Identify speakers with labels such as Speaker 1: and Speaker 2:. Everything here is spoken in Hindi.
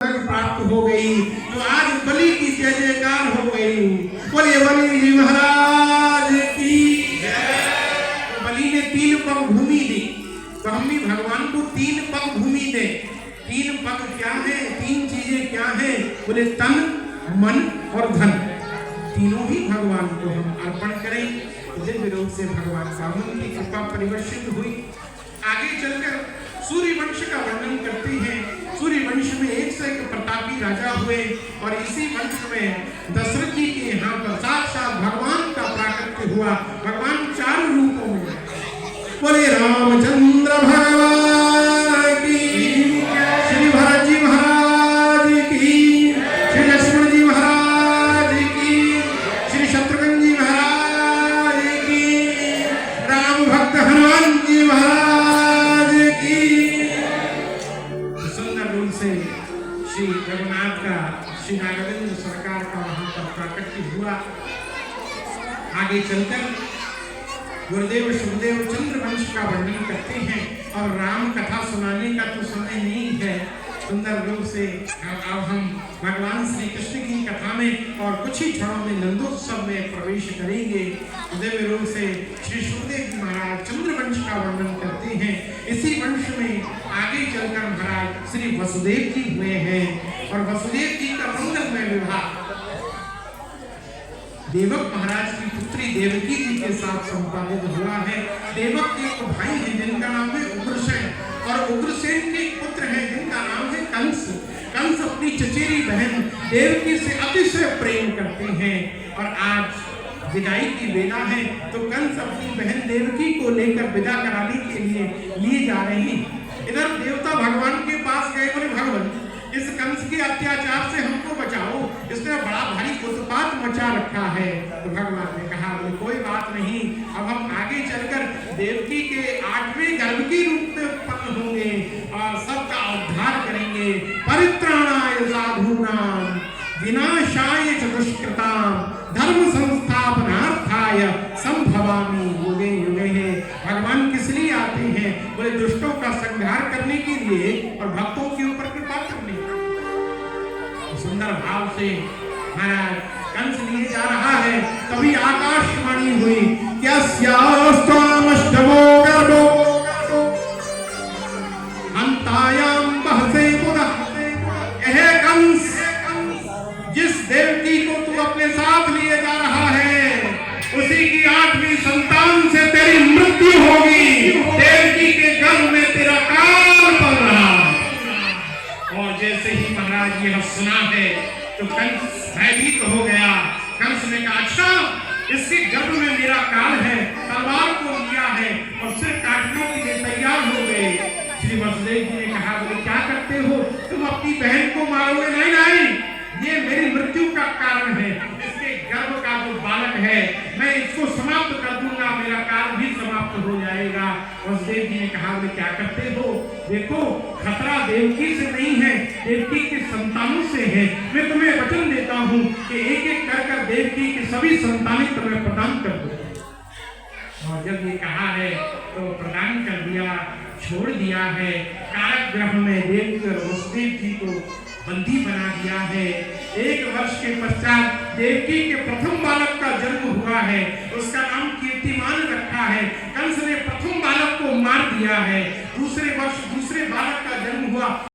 Speaker 1: प्राप्त हो गई, तो आज बलि की जय जयकार हो गई। बोलिए बलि जी महाराज की जय। तो बलि ने 3 पग भूमि दी, तो हम भी भगवान को 3 पग भूमि दे। 3 पग क्या है, 3 चीजें क्या है? बोले तन, मन और धन, तीनों ही भगवान को हम अर्पण करें। दिव्य रूप से भगवान वामन की कृपा परिवर्षित हुई। आगे चलकर सूर्य वंश का वर्णन करते हैं। सूर्य वंश में 1 से 1 प्रतापी राजा हुए, और इसी वंश में दशरथ जी के यहाँ पर साक्षात भगवान का प्राकट्य हुआ। भगवान 4 रूपों में। बोले रामचंद्र भगवान की, श्री भरत जी महाराज की, श्री लक्ष्मण जी महाराज की, श्री शत्रुघ्न जी महाराज की, राम भक्त हनुमान जी महाराज की। सुंदर रूप से श्री जगन्नाथ का, श्री नागेंद्र सरकार का वहां पर प्राकट्य हुआ। आगे चलकर गुरुदेव सुखदेव चंद्रवंश का वर्णन करते हैं, और राम कथा सुनाने का तो समय नहीं है। सुंदर रूप से अब हम भगवान श्री कृष्ण की कथा में और कुछ ही क्षणों में नंदोत्सव में प्रवेश करेंगे। दिव्य रूप से श्री सुखदेव जी महाराज चंद्रवंश का वर्णन करते हैं। इसी वंश में आगे चलकर महाराज श्री वसुदेव जी हुए हैं, और वसुदेव जी का मंगलमय विवाह देवक महाराज की पुत्री देवकी जी के साथ संपादित हुआ है। देवक के एक भाई हैं जिनका नाम है उग्रसेन, और उग्रसेन के पुत्र हैं जिनका नाम है कंस। कंस अपनी चचेरी बहन देवकी से अतिशय प्रेम करते हैं, और आज विदाई की वेला है, तो कंस अपनी बहन देवकी को लेकर विदा कराने के लिए जा रहे हैं। इधर देवता भगवान के पास गए, बोले भगवान इस कंस के अत्याचार से हमको बचाओ, इसने बड़ा भारी उत्पात मचा रखा है। तो भगवान ने कहा बोले कोई बात नहीं, अब हम आगे चलकर देवकी के 8वें गर्भ के रूप में उत्पन्न होंगे और सबका उद्धार करेंगे। परित्राणाय साधूनां विनाशाय च दुष्कृतां धर्म संस्थापनार्थाय संभवामि युगे युगे। भगवान किस लिए आते हैं? बोले दुष्टों का संहार करने के लिए और भक्तों के ऊपर कृपा करने। सुंदर भाव से महाराज कंस लिए जा रहा है, तभी आकाशवाणी हुई, यस्यास्त्वामष्टमो गर्भो हन्तायाम बहसे पुनः। हे कंस, जिस देवकी को तू अपने साथ लिए जा रहा है, उसी की 8वीं संतान से तेरी मृत्यु होगी। देवकी के गर्भ में तेरा काल पड़ रहा। और जैसे ही महाराज यह सुना है, तो कंस भयभीत हो गया। कंस ने कहा अच्छा, इसके गर्भ में मेरा काल है, तलवार को लिया है और सिर काटने के लिए तैयार हो गए। श्री वसुदेव जी ने कहा बोले क्या करते हो, तुम अपनी बहन को मारोगे? नहीं नहीं, ये मेरी मृत्यु का कारण है। इसके गर्भ का जो बालक है, मैं इसको समाप्त कर दूंगा, मेरा काल भी समाप्त हो जाएगा। वसुदेव जी ने कहा बोले क्या करते हो? देखो खतरा देवकी से नहीं है, देवकी के संतानों से है। मैं तुम्हें वचन देता हूँ कि एक एक कर देवकी की सभी संतानें तुम्हें प्रदान कर दूंगा। और जब ये कहा है तो प्रदान कर दिया, छोड़ दिया है। कारागृह में देवकी और वसुदेव जी को बंदी बना दिया है। 1 वर्ष के पश्चात देवकी के प्रथम बालक का जन्म हुआ है, उसका नाम कीर्तिमान रखा है। कंस ने प्रथम बालक को मार दिया है। दूसरे वर्ष दूसरे बालक का जन्म हुआ।